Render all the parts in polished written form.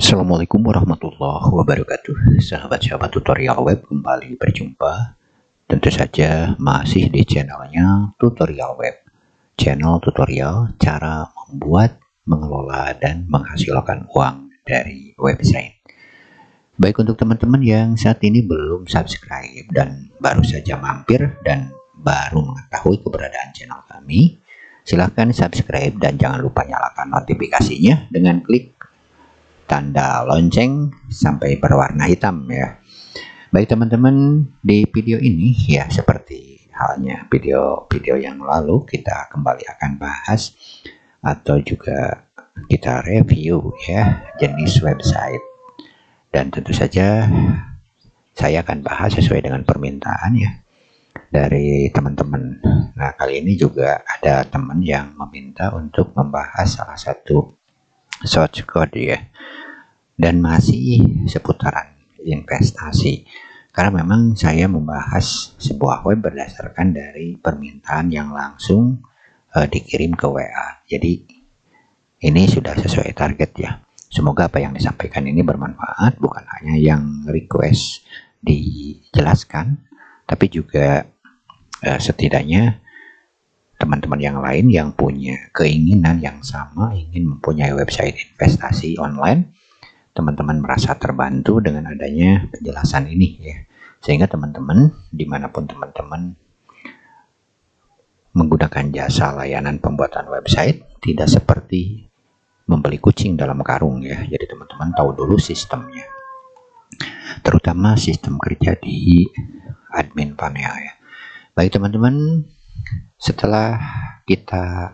Assalamualaikum warahmatullahi wabarakatuh. Sahabat-sahabat tutorial web, kembali berjumpa. Tentu saja masih di channelnya tutorial web. Channel tutorial cara membuat, mengelola, dan menghasilkan uang dari website. Baik, untuk teman-teman yang saat ini belum subscribe dan baru saja mampir dan baru mengetahui keberadaan channel kami, silahkan subscribe dan jangan lupa nyalakan notifikasinya dengan klik tanda lonceng sampai berwarna hitam ya. Baik teman-teman, di video ini ya seperti halnya video-video yang lalu, kita kembali akan bahas atau juga kita review ya jenis website, dan tentu saja saya akan bahas sesuai dengan permintaan ya dari teman-teman. Nah, kali ini juga ada teman yang meminta untuk membahas salah satu source code ya, dan masih seputaran investasi, karena memang saya membahas sebuah web berdasarkan dari permintaan yang langsung dikirim ke WA. Jadi ini sudah sesuai target ya. Semoga apa yang disampaikan ini bermanfaat, bukan hanya yang request dijelaskan, tapi juga setidaknya teman-teman yang lain yang punya keinginan yang sama, ingin mempunyai website investasi online, teman-teman merasa terbantu dengan adanya penjelasan ini ya, sehingga teman-teman dimanapun teman-teman menggunakan jasa layanan pembuatan website tidak seperti membeli kucing dalam karung ya. Jadi teman-teman tahu dulu sistemnya, terutama sistem kerja di admin panel ya. Baik teman-teman, setelah kita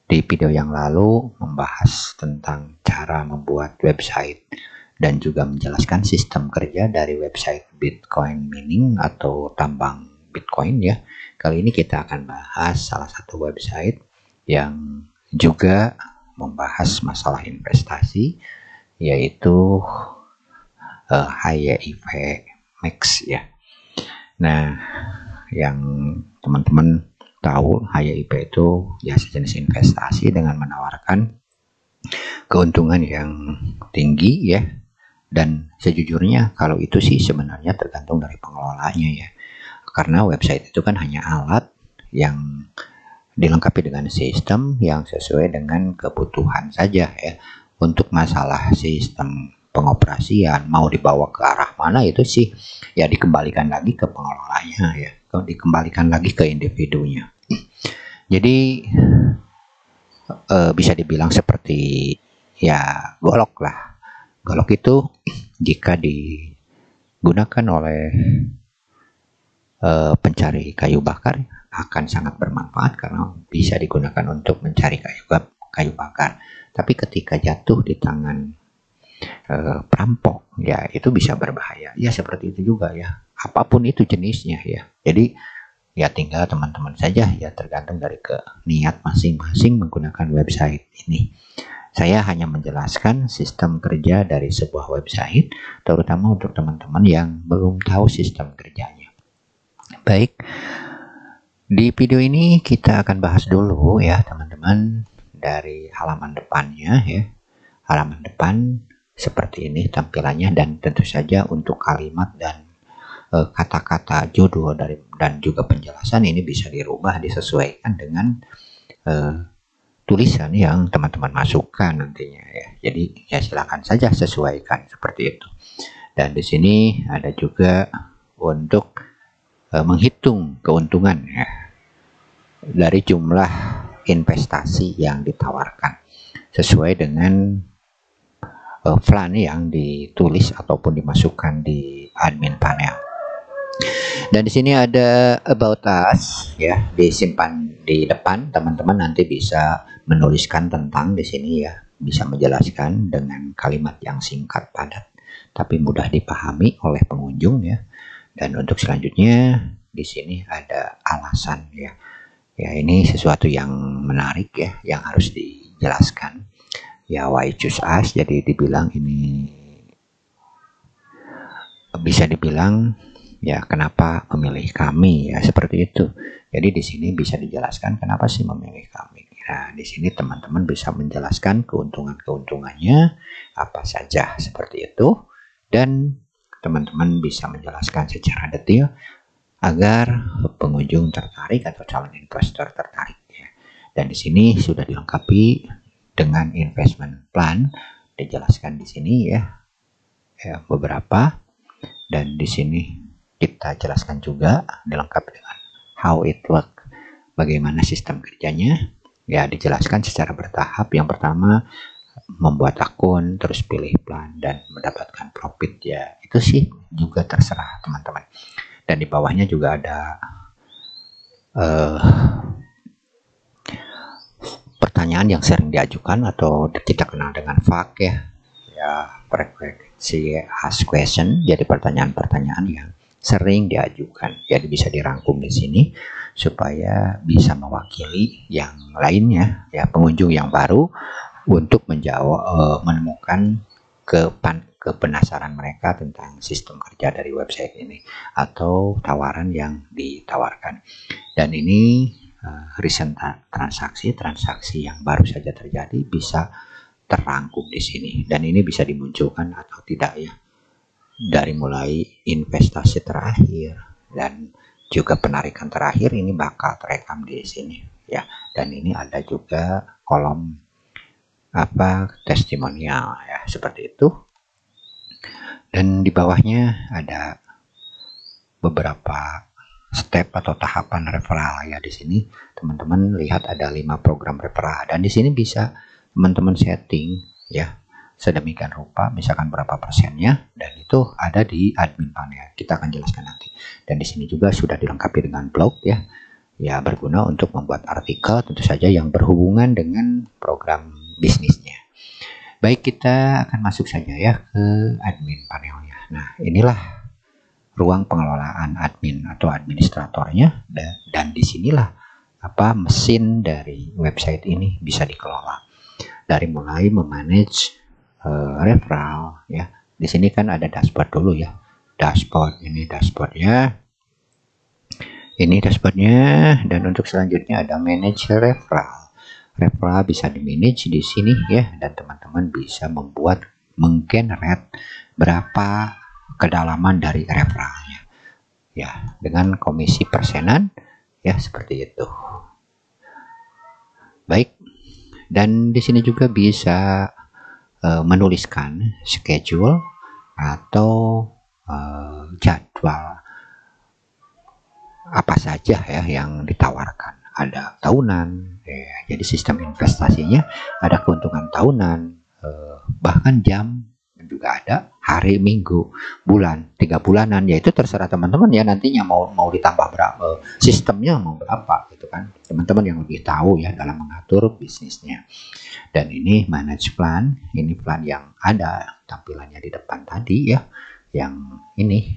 di video yang lalu membahas tentang cara membuat website dan juga menjelaskan sistem kerja dari website Bitcoin mining atau tambang Bitcoin ya. Kali ini kita akan bahas salah satu website yang juga membahas masalah investasi, yaitu HYIV Max ya. Nah, yang teman-teman tahu, HYIV itu ya sejenis investasi dengan menawarkan keuntungan yang tinggi ya, dan sejujurnya kalau itu sih sebenarnya tergantung dari pengelolanya ya, karena website itu kan hanya alat yang dilengkapi dengan sistem yang sesuai dengan kebutuhan saja ya. Untuk masalah sistem pengoperasian mau dibawa ke arah mana itu sih ya dikembalikan lagi ke pengelolanya ya, dikembalikan lagi ke individunya. Jadi bisa dibilang seperti ya golok lah. Golok itu jika digunakan oleh pencari kayu bakar akan sangat bermanfaat karena bisa digunakan untuk mencari kayu bakar. Tapi ketika jatuh di tangan perampok ya itu bisa berbahaya. Ya seperti itu juga ya. Apapun itu jenisnya ya. Jadi ya tinggal teman-teman saja ya, tergantung dari niat masing-masing menggunakan website ini. Saya hanya menjelaskan sistem kerja dari sebuah website, terutama untuk teman-teman yang belum tahu sistem kerjanya. Baik, di video ini kita akan bahas dulu ya teman-teman dari halaman depannya ya. Halaman depan seperti ini tampilannya, dan tentu saja untuk kalimat dan kata-kata judul dan juga penjelasan ini bisa dirubah, disesuaikan dengan tulisan yang teman-teman masukkan nantinya ya. Jadi ya silakan saja sesuaikan seperti itu. Dan di sini ada juga untuk menghitung keuntungan ya dari jumlah investasi yang ditawarkan sesuai dengan plan yang ditulis ataupun dimasukkan di admin panel. Dan di sini ada about us ya, disimpan di depan. Teman-teman nanti bisa menuliskan tentang di sini ya, bisa menjelaskan dengan kalimat yang singkat padat tapi mudah dipahami oleh pengunjung ya. Dan untuk selanjutnya di sini ada alasan ya. Ya ini sesuatu yang menarik ya, yang harus dijelaskan. Ya why choose us, jadi dibilang ini bisa dibilang ya kenapa memilih kami ya, seperti itu. Jadi di sini bisa dijelaskan kenapa sih memilih kami. Nah, di sini teman-teman bisa menjelaskan keuntungan-keuntungannya apa saja seperti itu, dan teman-teman bisa menjelaskan secara detail agar pengunjung tertarik atau calon investor tertarik ya. Dan di sini sudah dilengkapi dengan investment plan, dijelaskan di sini ya beberapa, dan di sini kita jelaskan juga dilengkapi dengan how it work, bagaimana sistem kerjanya ya, dijelaskan secara bertahap. Yang pertama membuat akun, terus pilih plan dan mendapatkan profit ya, itu sih juga terserah teman-teman. Dan di bawahnya juga ada pertanyaan yang sering diajukan atau kita kenal dengan FAQ ya, frequency asked question, jadi pertanyaan-pertanyaan yang sering diajukan, jadi bisa dirangkum di sini supaya bisa mewakili yang lainnya ya, pengunjung yang baru untuk menjawab menemukan kepenasaran mereka tentang sistem kerja dari website ini atau tawaran yang ditawarkan. Dan ini recent transaksi yang baru saja terjadi bisa terangkum di sini, dan ini bisa dimunculkan atau tidak ya, dari mulai investasi terakhir dan juga penarikan terakhir ini bakal terekam di sini ya. Dan ini ada juga kolom testimonial ya, seperti itu. Dan di bawahnya ada beberapa step atau tahapan referral ya. Di sini teman-teman lihat ada 5 program referral, dan di sini bisa teman-teman setting ya sedemikian rupa, misalkan berapa persennya, dan itu ada di admin panel. Kita akan jelaskan nanti. Dan di sini juga sudah dilengkapi dengan blog ya, berguna untuk membuat artikel tentu saja yang berhubungan dengan program bisnisnya. Baik, kita akan masuk saja ya ke admin panelnya. Nah, inilah ruang pengelolaan admin atau administratornya, dan disinilah mesin dari website ini bisa dikelola. Dari mulai memanage referral ya. Di sini kan ada dashboard dulu ya. Dashboard, ini dashboardnya. Ini dashboardnya, dan untuk selanjutnya ada manage referral. Referral bisa di-manage di sini ya, dan teman-teman bisa menggenerate berapa kedalaman dari referralnya ya, dengan komisi persenan ya, seperti itu. Baik, dan di sini juga bisa menuliskan schedule atau jadwal apa saja ya yang ditawarkan. Ada tahunan ya, jadi sistem investasinya ada keuntungan tahunan, bahkan jam, juga ada hari, minggu, bulan, 3 bulanan, yaitu terserah teman-teman ya, nantinya mau ditambah berapa, sistemnya mau berapa gitu kan, teman-teman yang lebih tahu ya dalam mengatur bisnisnya. Dan ini manage plan, ini plan yang ada tampilannya di depan tadi ya, yang ini.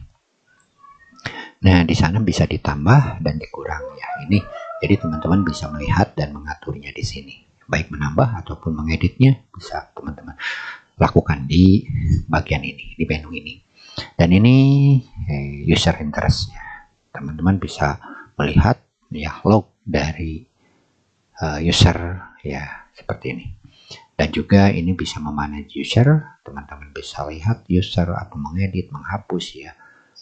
Nah, di sana bisa ditambah dan dikurang ya, ini. Jadi teman-teman bisa melihat dan mengaturnya di sini, baik menambah ataupun mengeditnya bisa teman-teman lakukan di bagian ini, di menu ini. Dan ini user interest-nya, teman-teman bisa melihat ya log dari user ya, seperti ini. Dan juga ini bisa memanage user, teman-teman bisa lihat user atau mengedit, menghapus ya,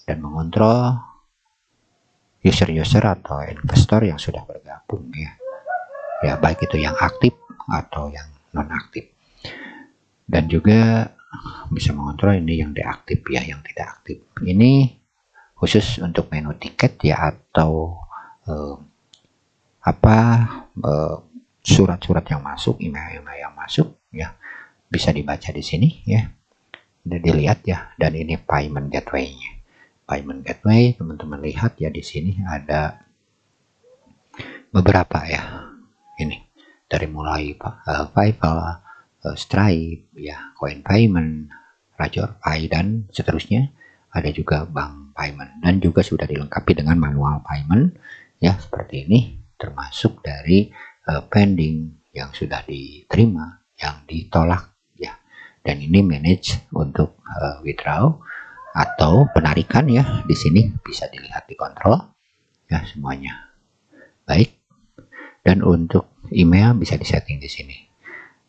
dan mengontrol user-user atau investor yang sudah bergabung ya, baik itu yang aktif atau yang non aktif. Dan juga bisa mengontrol ini yang deaktif ya, yang tidak aktif. Ini khusus untuk menu tiket ya, atau surat-surat yang masuk, email-email yang masuk ya, bisa dibaca di sini ya, dan dilihat ya. Dan ini payment gateway-nya. Payment gateway, teman-teman lihat ya, di sini ada beberapa ya. Ini dari mulai PayPal, Stripe ya, Coin Payment, Razorpay, dan seterusnya. Ada juga bank payment, dan juga sudah dilengkapi dengan manual payment ya, seperti ini, termasuk dari pending yang sudah diterima, yang ditolak ya. Dan ini manage untuk withdraw atau penarikan ya, di sini bisa dilihat, dikontrol ya semuanya. Baik, dan untuk email bisa disetting di sini,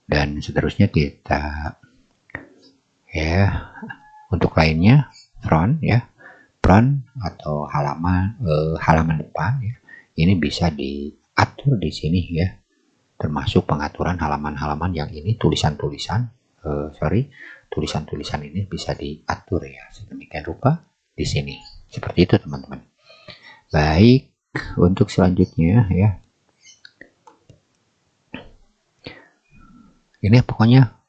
dan seterusnya kita ya. Untuk lainnya front ya, front atau halaman depan ya. Ini bisa diatur di sini ya, termasuk pengaturan halaman-halaman yang ini tulisan-tulisan ini bisa diatur ya sedemikian rupa di sini. Seperti itu teman-teman. Baik, untuk selanjutnya ya, ini pokoknya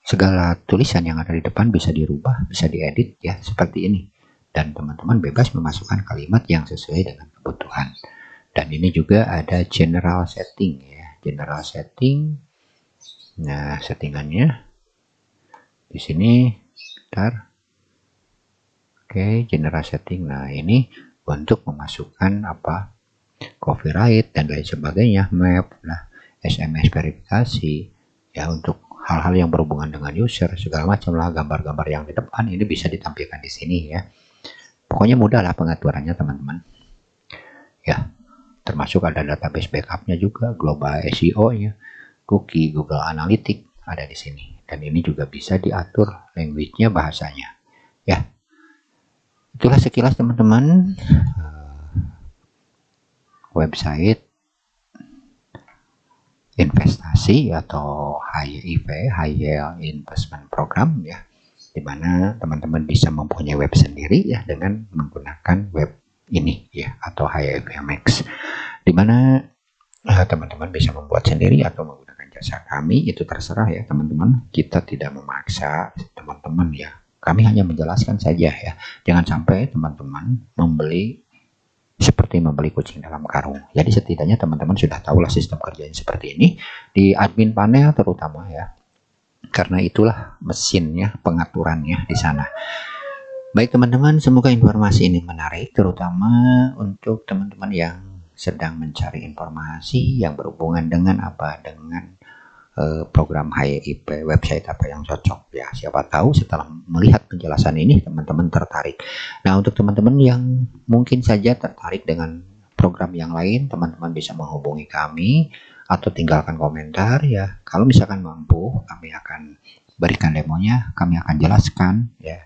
segala tulisan yang ada di depan bisa dirubah, bisa diedit ya seperti ini, dan teman-teman bebas memasukkan kalimat yang sesuai dengan kebutuhan. Dan ini juga ada general setting ya, general setting. Nah, settingannya di sini, bentar. Oke, general setting. Nah, ini untuk memasukkan apa, copyright dan lain sebagainya, map, nah, SMS verifikasi ya, untuk hal-hal yang berhubungan dengan user segala macam lah, gambar-gambar yang di depan ini bisa ditampilkan di sini ya. Pokoknya mudah lah pengaturannya teman-teman ya, termasuk ada database backupnya juga, global SEO nya, cookie, Google Analytics ada di sini, dan ini juga bisa diatur language-nya, bahasanya ya. Itulah sekilas teman-teman website investasi atau HYIP, High Yield Investment Program ya, dimana teman-teman bisa mempunyai web sendiri ya dengan menggunakan web ini ya, atau HYIPMX, dimana teman-teman bisa membuat sendiri atau menggunakan jasa kami, itu terserah ya teman-teman. Kita tidak memaksa teman-teman ya, kami hanya menjelaskan saja ya. Jangan sampai teman-teman seperti membeli kucing dalam karung. Jadi setidaknya teman-teman sudah tahulah sistem kerjanya seperti ini di admin panel terutama ya, karena itulah mesinnya, pengaturannya di sana. Baik teman-teman, semoga informasi ini menarik, terutama untuk teman-teman yang sedang mencari informasi yang berhubungan dengan apa, dengan program HYIP, website apa yang cocok ya. Siapa tahu setelah melihat penjelasan ini teman-teman tertarik. Nah, untuk teman-teman yang mungkin saja tertarik dengan program yang lain, teman-teman bisa menghubungi kami atau tinggalkan komentar ya. Kalau misalkan mampu, kami akan berikan demonya, kami akan jelaskan ya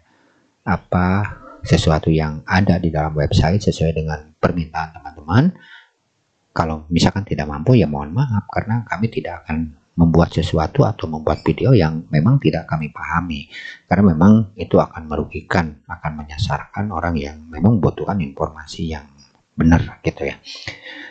apa sesuatu yang ada di dalam website sesuai dengan permintaan teman-teman. Kalau misalkan tidak mampu ya mohon maaf, karena kami tidak akan membuat sesuatu atau membuat video yang memang tidak kami pahami, karena memang itu akan merugikan, akan menyasarkan orang yang memang membutuhkan informasi yang benar gitu ya.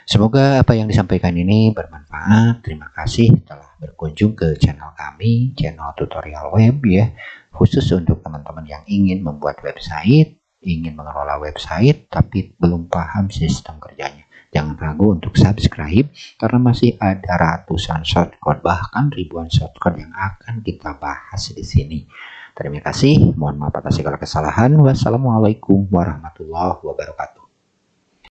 Semoga apa yang disampaikan ini bermanfaat. Terima kasih telah berkunjung ke channel kami, channel tutorial web ya, khusus untuk teman-teman yang ingin membuat website, ingin mengelola website tapi belum paham sistem kerjanya. Jangan ragu untuk subscribe, karena masih ada ratusan shortcut, bahkan ribuan shortcut yang akan kita bahas di sini. Terima kasih, mohon maaf atas segala kesalahan. Wassalamualaikum warahmatullahi wabarakatuh.